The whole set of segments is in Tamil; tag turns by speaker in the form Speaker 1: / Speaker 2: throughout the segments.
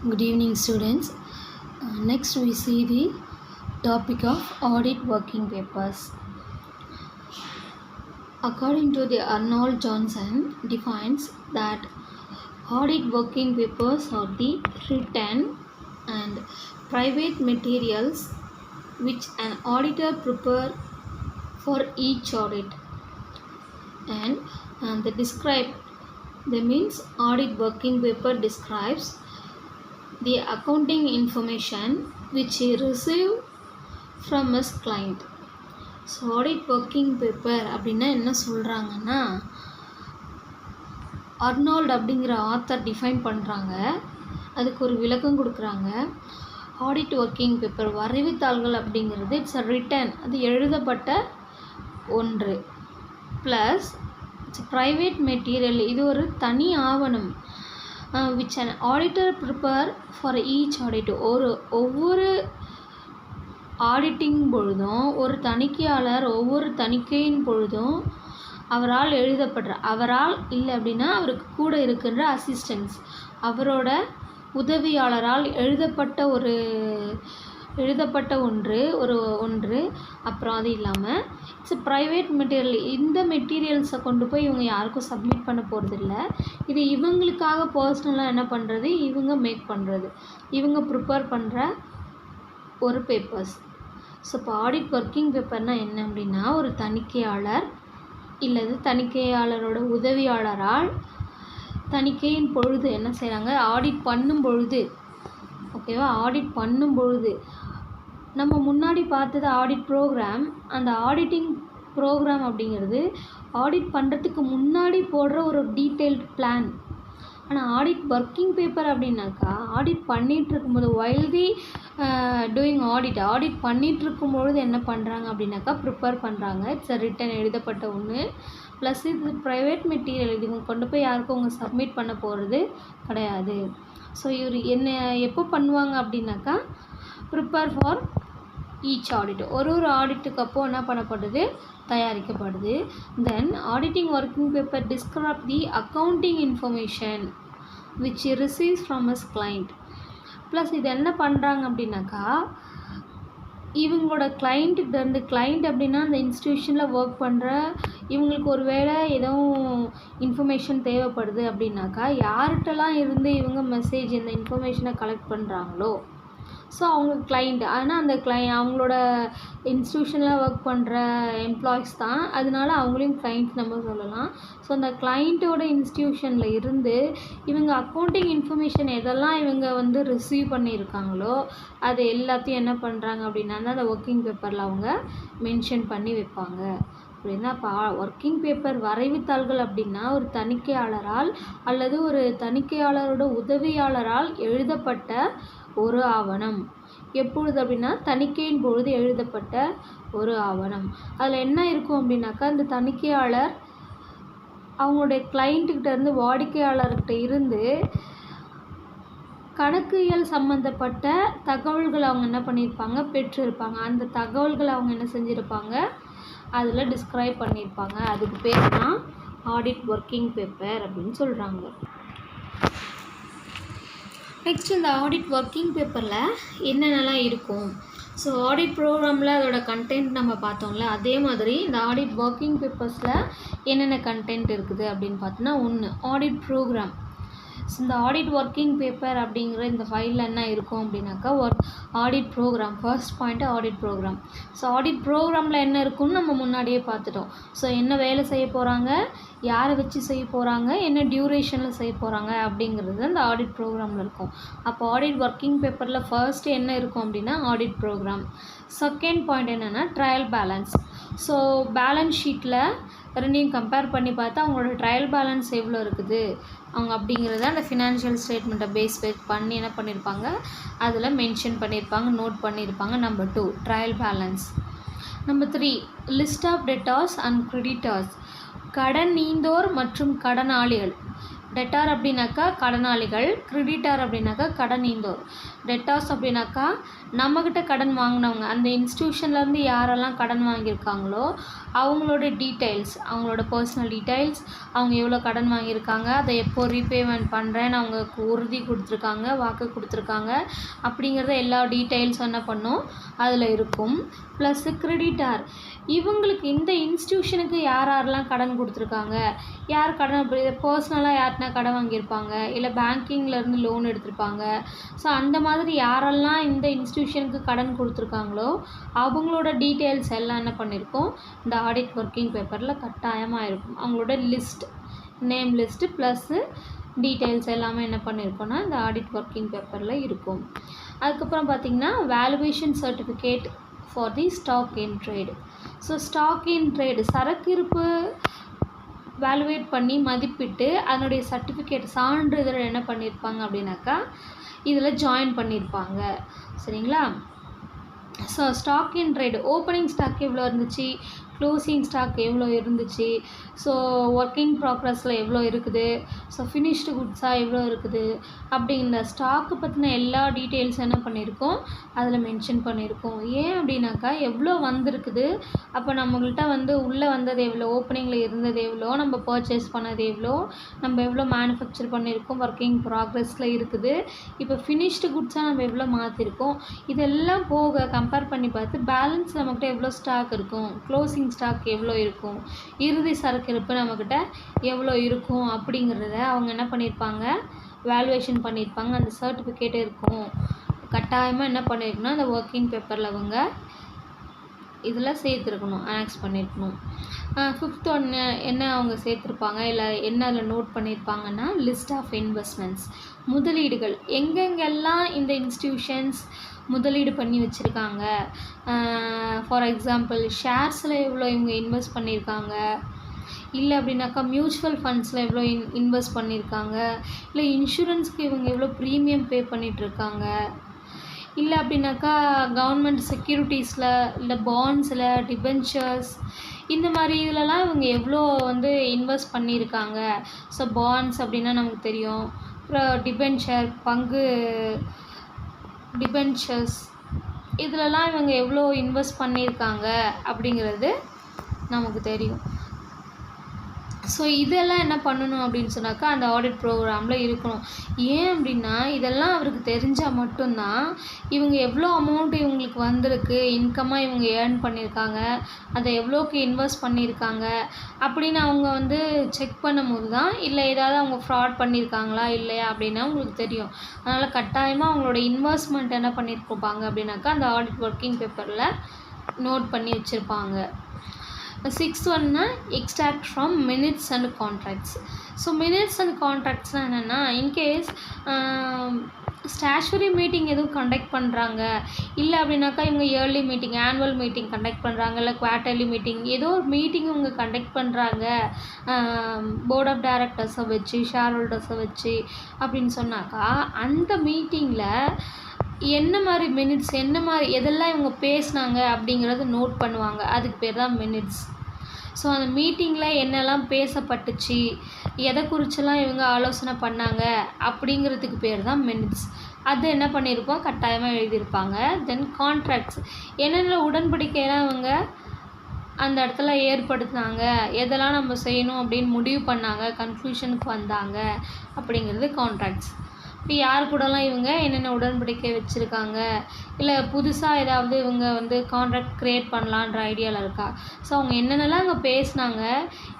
Speaker 1: Good evening, students. Next, we see the topic of audit working papers. According to the Arnold Johnson, defines that audit working papers are the written and private materials which an auditor prepare for each audit, and the means audit working paper describes the accounting information which he received from his client. So audit working paper அப்படின்னா என்ன சொல்கிறாங்கன்னா, அர்னால்ட் அப்படிங்கிற ஆத்தர் டிஃபைன் பண்ணுறாங்க, அதுக்கு ஒரு விளக்கம் கொடுக்குறாங்க. ஆடிட் ஒர்க்கிங் பேப்பர் வரைவுத்தாள்கள் அப்படிங்கிறது இட்ஸ் அ ரிட்டன், அது எழுதப்பட்ட ஒன்று, ப்ளஸ் இட்ஸ் ப்ரைவேட் மெட்டீரியல், இது ஒரு தனி ஆவணம், which an auditor prepare for each audit. ஒவ்வொரு ஆடிட்டிங் பொழுதும் ஒரு தணிக்கையாளர் ஒவ்வொரு தணிக்கையின் பொழுதும் அவரால் அவரால் இல்லை அப்படின்னா அவருக்கு கூட இருக்கின்ற அசிஸ்டன்ஸ், அவரோட உதவியாளரால் எழுதப்பட்ட ஒன்று. அப்புறம் அது இல்லாமல் இட்ஸ் ப்ரைவேட் மெட்டீரியல், இந்த மெட்டீரியல்ஸை கொண்டு போய் இவங்க யாருக்கும் சப்மிட் பண்ண போகிறதில்ல, இது இவங்களுக்காக பர்சனலாக என்ன பண்ணுறது, இவங்க மேக் பண்ணுறது, இவங்க ப்ரிப்பேர் பண்ணுற ஒரு பேப்பர்ஸ். ஸோ இப்போ ஆடிட் ஒர்க்கிங் பேப்பர்னால் என்ன அப்படின்னா, ஒரு தணிக்கையாளர் இல்லது தணிக்கையாளரோட உதவியாளரால் தணிக்கையின் பொழுது என்ன செய்கிறாங்க, ஆடிட் பண்ணும் பொழுது, ஓகேவா, ஆடிட் பண்ணும் பொழுது நம்ம முன்னாடி பார்த்தது ஆடிட் ப்ரோக்ராம். அந்த ஆடிட்டிங் ப்ரோக்ராம் அப்படிங்கிறது ஆடிட் பண்ணுறதுக்கு முன்னாடி போடுற ஒரு டீட்டெயில்டு பிளான். ஆனால் ஆடிட் ஒர்க்கிங் பேப்பர் அப்படின்னாக்கா, ஆடிட் பண்ணிகிட்ருக்கும்போது வைல் தி டூயிங் ஆடிட் பண்ணிகிட்ருக்கும்பொழுது என்ன பண்ணுறாங்க அப்படின்னாக்கா ப்ரிப்பேர் பண்ணுறாங்க. இட்ஸ் அ ரிட்டன், எழுதப்பட்ட ஒன்று, ப்ளஸ் இது ப்ரைவேட் மெட்டீரியல், இது இவங்க கொண்டு போய் யாருக்கும் அவங்க சப்மிட் பண்ண போகிறது கிடையாது. ஸோ இவர் என்ன எப்போ பண்ணுவாங்க அப்படின்னாக்கா, ப்ரிப்பேர் ஃபார் ஈச் ஆடிட், ஒரு ஆடிட்டுக்கு அப்போ என்ன பண்ணப்படுது, தயாரிக்கப்படுது. Then auditing working paper describe the accounting information which receives from his client. Plus இது என்ன பண்ணுறாங்க அப்படின்னாக்கா, இவங்களோட கிளைண்ட்டுக்கிட்டேருந்து, கிளைண்ட் அப்படின்னா அந்த இன்ஸ்டியூஷனில் ஒர்க் பண்ணுற இவங்களுக்கு ஒரு வேளை எதுவும் இன்ஃபர்மேஷன் தேவைப்படுது அப்படின்னாக்கா, யார்கிட்டலாம் இருந்து இவங்க இந்த இன்ஃபர்மேஷனை கலெக்ட் பண்ணுறாங்களோ, ஸோ அவங்க கிளைண்ட், ஆனால் அந்த அவங்களோட இன்ஸ்டியூஷனில் ஒர்க் பண்ணுற எம்ப்ளாயிஸ் தான், அதனால அவங்களையும் கிளைண்ட் நம்ம சொல்லலாம். ஸோ அந்த கிளைண்ட்டோட இன்ஸ்டியூஷனில் இருந்து இவங்க அக்கௌண்டிங் இன்ஃபர்மேஷன் எதெல்லாம் இவங்க ரிசீவ் பண்ணியிருக்காங்களோ அது எல்லாத்தையும் என்ன பண்ணுறாங்க அப்படின்னா அந்த ஒர்க்கிங் பேப்பரில் அவங்க மென்ஷன் பண்ணி வைப்பாங்க. அப்படின்னா இப்போ ஒர்க்கிங் பேப்பர் வரைவுத்தாள்கள் அப்படின்னா ஒரு தணிக்கையாளரால் அல்லது ஒரு தணிக்கையாளரோட உதவியாளரால் எழுதப்பட்ட ஒரு ஆவணம். எப்பொழுது அப்படின்னா தணிக்கையின் பொழுது எழுதப்பட்ட ஒரு ஆவணம். அதில் என்ன இருக்கும் அப்படின்னாக்கா, அந்த தணிக்கையாளர் அவங்களுடைய கிளைண்ட்டுக்கிட்ட இருந்து, வாடிக்கையாளர்கிட்ட இருந்து கணக்கியல் சம்மந்தப்பட்ட தகவல்கள் அவங்க என்ன பண்ணியிருப்பாங்க, பெற்றிருப்பாங்க. அந்த தகவல்களை அவங்க என்ன செஞ்சுருப்பாங்க, அதில் டிஸ்கிரைப் பண்ணியிருப்பாங்க. அதுக்கு பேர் தான் ஆடிட் ஒர்க்கிங் பேப்பர் அப்படின்னு சொல்கிறாங்க. நெக்ஸ்ட் இந்த ஆடிட் ஒர்க்கிங் பேப்பரில் என்னென்னலாம் இருக்கும். ஸோ ஆடிட் ப்ரோக்ராமில் அதோட கண்டென்ட் நம்ம பார்த்தோம்ல, அதே மாதிரி இந்த ஆடிட் ஒர்க்கிங் பேப்பர்ஸில் என்னென்ன கண்டென்ட் இருக்குது அப்படின்னு பார்த்தோன்னா, ஒன்று ஆடிட் ப்ரோக்ராம். ஸோ இந்த ஆடிட் ஒர்க்கிங் பேப்பர் அப்படிங்கிற இந்த ஃபைலில் என்ன இருக்கும் அப்படின்னாக்கா, audit program. First point audit program. So audit ப்ரோக்ராமில் என்ன இருக்குன்னு நம்ம முன்னாடியே பார்த்துட்டோம். ஸோ என்ன வேலை செய்ய போகிறாங்க, யாரை வச்சு செய்ய போகிறாங்க, என்ன டியூரேஷனில் செய்ய போகிறாங்க அப்படிங்கிறது அந்த ஆடிட் ப்ரோக்ராமில் இருக்கும். அப்போ ஆடிட் ஒர்க்கிங் பேப்பரில் ஃபர்ஸ்ட்டு என்ன இருக்கும் அப்படின்னா ஆடிட் ப்ரோக்ராம். செகண்ட் பாயிண்ட் என்னென்னா ட்ரையல் பேலன்ஸ். ஸோ பேலன்ஸ் ஷீட்டில் ரெண்டையும் கம்பேர் பண்ணி பார்த்தா அவங்களோட ட்ரையல் பேலன்ஸ் எவ்வளோ இருக்குது அவங்க அப்படிங்கிறத அந்த ஃபினான்ஷியல் ஸ்டேட்மெண்ட்டை பேஸ் பண்ணி என்ன பண்ணியிருப்பாங்க, அதில் மென்ஷன் பண்ணியிருப்பாங்க, நோட் பண்ணியிருப்பாங்க. Number 2 trial balance. Number 3 list of debtors and creditors, கடன் நீந்தோர் மற்றும் கடனாளிகள். டெட்டார் அப்படின்னாக்கா கடனாளிகள், கிரெடிட்டார் அப்படின்னாக்கா கடன் ஈந்தோர். டெட்டார்ஸ் அப்படின்னாக்கா நம்மக்கிட்ட கடன் வாங்கினவங்க, அந்த இன்ஸ்டியூஷன்லேருந்து யாரெல்லாம் கடன் வாங்கியிருக்காங்களோ அவங்களோட டீட்டெயில்ஸ், அவங்களோட பர்சனல் டீட்டெயில்ஸ், அவங்க எவ்வளோ கடன் வாங்கியிருக்காங்க, அதை எப்போ ரீபேமெண்ட் பண்ணுறேன்னு அவங்க உறுதி கொடுத்துருக்காங்க, வாக்கு கொடுத்துருக்காங்க அப்படிங்கிறத எல்லா டீட்டெயில்ஸும் என்ன பண்ணும் அதில் இருக்கும். ப்ளஸ்ஸு கிரெடிட்டார், இவங்களுக்கு இந்த இன்ஸ்டியூஷனுக்கு யாரெல்லாம் கடன் கொடுத்துருக்காங்க, யார் கடன் பர்சனலாக யார்கிட்டனா கடன் வாங்கியிருப்பாங்க, இல்லை பேங்கிங்லேருந்து லோன் எடுத்திருப்பாங்க. ஸோ அந்த மாதிரி யாரெல்லாம் இந்த இன்ஸ்டியூஷனுக்கு கடன் கொடுத்துருக்காங்களோ அவங்களோட டீட்டெயில்ஸ் எல்லாம் என்ன பண்ணியிருக்கோம் இந்த ஆடிட் ஒர்க்கிங் பேப்பரில் கட்டாயமாக இருக்கும். அவங்களோட list, name list plus details எல்லாமே என்ன பண்ணியிருக்கோன்னா இந்த ஆடிட் ஒர்க்கிங் பேப்பரில் இருக்கும். அதுக்கப்புறம் பார்த்திங்கன்னா valuation certificate for the stock in trade. So stock in trade சரக்கு இருப்பு வேல்யூவேட் பண்ணி மதிப்பிட்டு அதனுடைய சர்டிஃபிகேட் சான்றிதழ் என்ன பண்ணியிருப்பாங்க அப்படின்னாக்கா இதில் ஜாயின் பண்ணியிருப்பாங்க. சரிங்களா? So stock in trade opening stock எவ்வளோ இருந்துச்சு, க்ளோசிங் ஸ்டாக் எவ்வளோ இருந்துச்சு, ஸோ ஒர்க்கிங் ப்ராக்ரஸில் எவ்வளோ இருக்குது, ஸோ ஃபினிஷ்டு குட்ஸாக எவ்வளோ இருக்குது அப்படிங்கிற ஸ்டாக்கு பற்றின எல்லா டீட்டெயில்ஸ் என்ன பண்ணியிருக்கோம் அதில் மென்ஷன் பண்ணியிருக்கோம். ஏன் அப்படின்னாக்கா எவ்வளோ வந்திருக்குது, அப்போ நம்மள்கிட்ட உள்ளே வந்தது எவ்வளோ, ஓப்பனிங்கில் இருந்தது எவ்வளோ, நம்ம பர்ச்சேஸ் பண்ணது எவ்வளோ, நம்ம எவ்வளோ மேனுஃபேக்சர் பண்ணியிருக்கோம், ஒர்க்கிங் ப்ராக்ரஸில் இருக்குது, இப்போ ஃபினிஷ்டு குட்ஸாக நம்ம எவ்வளோ மாற்றிருக்கோம், இதெல்லாம் போக கம்பேர் பண்ணி பார்த்து பேலன்ஸ் நம்மக்கிட்ட எவ்வளோ ஸ்டாக் இருக்கும், க்ளோசிங் ஸ்டாக் எவ்வளோ இருக்கும், இறுதி சரக்கு இருப்பு நம்மக்கிட்ட எவ்வளோ இருக்கும் அப்படிங்கிறத அவங்க என்ன பண்ணியிருப்பாங்க வேல்யூவேஷன் பண்ணியிருப்பாங்க. அந்த சர்டிஃபிகேட் இருக்கும். கட்டாயமாக என்ன பண்ணியிருக்கணும் அந்த ஒர்க்கிங் பேப்பரில் அவங்க இதில் சேர்த்துருக்கணும், அனெக்ஸ் பண்ணியிருக்கணும். ஃபிஃப்த் ஒன்று என்ன அவங்க சேர்த்துருப்பாங்க இல்லை என்ன அதில் நோட் பண்ணியிருப்பாங்கன்னா லிஸ்ட் ஆஃப் இன்வெஸ்ட்மெண்ட்ஸ், முதலீடுகள் எங்கெங்கெல்லாம் இந்த இன்ஸ்டியூஷன்ஸ் முதலீடு பண்ணி வச்சுருக்காங்க. ஃபார் எக்ஸாம்பிள் ஷேர்ஸில் எவ்வளோ இவங்க இன்வெஸ்ட் பண்ணியிருக்காங்க, இல்லை அப்படின்னாக்கா மியூச்சுவல் ஃபண்ட்ஸில் எவ்வளோ இன்வெஸ்ட் பண்ணியிருக்காங்க, இல்லை இன்சூரன்ஸ்க்கு இவங்க எவ்வளோ ப்ரீமியம் பே பண்ணிகிட்ருக்காங்க, இல்லை அப்படின்னாக்கா கவர்மெண்ட் செக்யூரிட்டிஸில், இல்லை பாண்ட்ஸில், டிபென்ச்சர்ஸ் இந்த மாதிரி இதிலலாம் இவங்க எவ்வளோ இன்வெஸ்ட் பண்ணியிருக்காங்க. ஸோ பாண்ட்ஸ் அப்படின்னா நமக்கு தெரியும், அப்புறம் டிபென்ச்சர் டிபென்ச்சர்ஸ் இதிலலாம் இவங்க எவ்வளோ இன்வெஸ்ட் பண்ணியிருக்காங்க அப்படிங்கிறது நமக்கு தெரியும். ஸோ இதெல்லாம் என்ன பண்ணணும் அப்படின்னு சொன்னாக்கா அந்த ஆடிட் ப்ரோக்ராமில் இருக்கணும். ஏன் அப்படின்னா இதெல்லாம் அவருக்கு தெரிஞ்சால் மட்டும்தான் இவங்க எவ்வளோ அமௌண்ட் இவங்களுக்கு வந்திருக்கு, இன்கம்மாக இவங்க ஏர்ன் பண்ணியிருக்காங்க, அதை எவ்வளோக்கு இன்வெஸ்ட் பண்ணியிருக்காங்க அப்படின்னு அவங்க செக் பண்ணும்போது தான், இல்லை ஏதாவது அவங்க ஃப்ராட் பண்ணியிருக்காங்களா இல்லையா அப்படின்னா உங்களுக்கு தெரியும். அதனால் கட்டாயமாக அவங்களோட இன்வெஸ்ட்மெண்ட் என்ன பண்ணியிருப்பாங்க அப்படின்னாக்கா அந்த ஆடிட் ஒர்க்கிங் பேப்பரில் நோட் பண்ணி வச்சுருப்பாங்க. சிக்ஸ்த் ஒன்று extract from minutes and contracts. So minutes and கான்ட்ராக்ட்ஸ்னால் என்னென்னா இன்கேஸ் ஸ்டாச்சுவரி மீட்டிங் எதுவும் கண்டக்ட் பண்ணுறாங்க, இல்லை அப்படின்னாக்கா இவங்க yearly meeting, annual meeting conduct பண்ணுறாங்க, இல்லை குவார்ட்டர்லி மீட்டிங் ஏதோ ஒரு மீட்டிங் இவங்க கண்டக்ட் பண்ணுறாங்க போர்ட் ஆஃப் டைரக்டர்ஸை வச்சு, ஷேர் ஹோல்டர்ஸை வச்சு அப்படின்னு சொன்னாக்கா அந்த மீட்டிங்கில் என்ன மாதிரி மினிட்ஸ், என்ன மாதிரி எதெல்லாம் இவங்க பேசினாங்க அப்படிங்கிறத நோட் பண்ணுவாங்க. அதுக்கு பேர் தான் மினிட்ஸ். ஸோ அந்த மீட்டிங்கில் என்னெல்லாம் பேசப்பட்டுச்சு, எதை குறிச்செல்லாம் இவங்க ஆலோசனை பண்ணாங்க அப்படிங்கிறதுக்கு பேர் தான் மினிட்ஸ். அது என்ன பண்ணியிருப்போம் கட்டாயமாக எழுதியிருப்பாங்க. தென் கான்ட்ராக்ட்ஸ், என்னென்ன உடன்படிக்கையெல்லாம் இவங்க அந்த இடத்துல ஏற்படுத்தினாங்க, எதெல்லாம் நம்ம செய்யணும் அப்படின்னு முடிவு பண்ணாங்க, கன்க்ளூஷனுக்கு வந்தாங்க அப்படிங்கிறது கான்ட்ராக்ட்ஸ். இப்போ யார் கூடலாம் இவங்க என்னென்ன உடன்படிக்கை வச்சுருக்காங்க, இல்லை புதுசாக ஏதாவது இவங்க கான்ட்ராக்ட் க்ரியேட் பண்ணலான்ற ஐடியாவில் இருக்கா, ஸோ அவங்க என்னென்னலாம் அங்கே பேசினாங்க,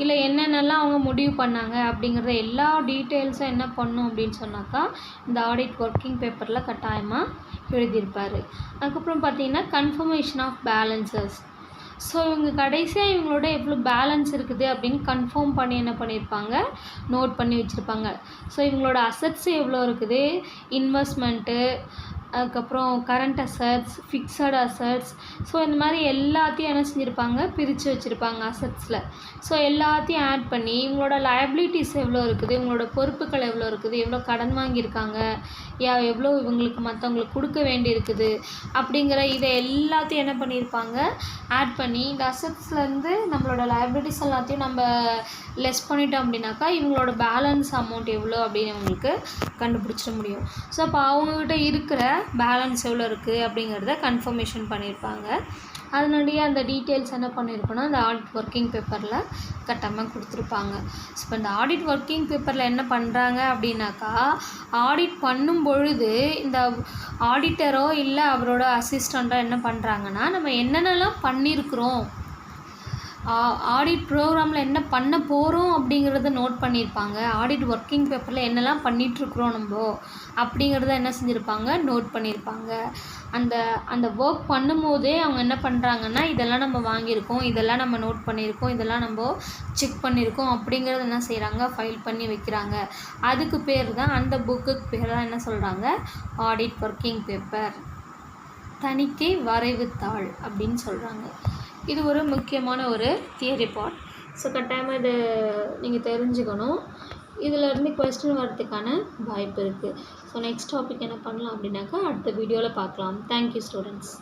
Speaker 1: இல்லை என்னென்னலாம் அவங்க முடிவு பண்ணாங்க அப்படிங்கிறத எல்லா டீட்டெயில்ஸும் என்ன பண்ணும் அப்படின்னு சொன்னாக்கா இந்த ஆடிட் ஒர்க்கிங் பேப்பரில் கட்டாயமாக எழுதியிருப்பார். அதுக்கப்புறம் பார்த்திங்கன்னா கன்ஃபர்மேஷன் ஆஃப் பேலன்சஸ். ஸோ இவங்க கடைசியாக இவங்களோட எவ்வளோ பேலன்ஸ் இருக்குது அப்படின்னு கன்ஃபார்ம் பண்ணி என்ன பண்ணியிருப்பாங்க நோட் பண்ணி வச்சுருப்பாங்க. ஸோ இவங்களோட அசட்ஸ் எவ்வளோ இருக்குது, இன்வெஸ்ட்மெண்ட்டு, அதுக்கப்புறம் current assets, fixed assets. So இந்த மாதிரி எல்லாத்தையும் என்ன செஞ்சுருப்பாங்க, பிரித்து வச்சுருப்பாங்க அசட்ஸில். ஸோ எல்லாத்தையும் ஆட் பண்ணி இவங்களோட லயபிலிட்டிஸ் எவ்வளோ இருக்குது, இவங்களோட பொறுப்புகள் எவ்வளோ இருக்குது, எவ்வளோ கடன் வாங்கியிருக்காங்க, எவ்வளோ இவங்களுக்கு மற்றவங்களுக்கு கொடுக்க வேண்டியிருக்குது அப்படிங்கிற இதை எல்லாத்தையும் என்ன பண்ணியிருப்பாங்க, ஆட் பண்ணி இந்த அசட்ஸ்லேருந்து நம்மளோட லயபிலிட்டிஸ் எல்லாத்தையும் நம்ம லெஸ் பண்ணிட்டோம் அப்படின்னாக்கா இவங்களோட பேலன்ஸ் அமௌண்ட் எவ்வளோ அப்படின்னு அவங்களுக்கு கண்டுபிடிச்சிட முடியும். ஸோ அப்போ அவங்கக்கிட்ட இருக்கிற பேலன்ஸ் எவ்வளோ இருக்குது அப்படிங்கிறத கன்ஃபர்மேஷன் பண்ணியிருப்பாங்க. அதனுடைய அந்த டீட்டெயில்ஸ் என்ன பண்ணியிருக்கோன்னா அந்த ஆடிட் ஒர்க்கிங் பேப்பரில் கட்டாமல் கொடுத்துருப்பாங்க. ஸோ இப்போ இந்த ஆடிட் ஒர்க்கிங் பேப்பரில் என்ன பண்ணுறாங்க அப்படின்னாக்கா, ஆடிட் பண்ணும் பொழுது இந்த ஆடிட்டரோ இல்லை அவரோட அசிஸ்டண்ட்டோ என்ன பண்ணுறாங்கன்னா, நம்ம என்னென்னலாம் பண்ணியிருக்கிறோம், ஆடிட் ப்ரோக்ராமில் என்ன பண்ண போகிறோம் அப்படிங்கிறத நோட் பண்ணியிருப்பாங்க. ஆடிட் ஒர்க்கிங் பேப்பரில் என்னெல்லாம் பண்ணிகிட்ருக்குறோம் நம்ம அப்படிங்கிறத என்ன செஞ்சுருப்பாங்க, நோட் பண்ணியிருப்பாங்க. அந்த ஒர்க் பண்ணும்போதே அவங்க என்ன பண்ணுறாங்கன்னா, இதெல்லாம் நம்ம வாங்கியிருக்கோம், இதெல்லாம் நம்ம நோட் பண்ணியிருக்கோம், இதெல்லாம் நம்ம செக் பண்ணியிருக்கோம் அப்படிங்கிறத என்ன செய்கிறாங்க, ஃபைல் பண்ணி வைக்கிறாங்க. அதுக்கு பேர் தான், அந்த புக்குக்கு பேர் தான் என்ன சொல்கிறாங்க, ஆடிட் ஒர்க்கிங் பேப்பர், தணிக்கை வரைவுத்தாள் அப்படின்னு சொல்கிறாங்க. இது ஒரு முக்கியமான ஒரு தியரி பார்ட். ஸோ கட்டாயமாக இது நீங்கள் தெரிஞ்சுக்கணும். இதிலேருந்து கொஸ்டின் வரதுக்கான வாய்ப்பு இருக்குது. ஸோ நெக்ஸ்ட் டாபிக் என்ன பண்ணலாம் அப்படின்னாக்கா அடுத்த வீடியோவில் பார்க்கலாம். Thank you students.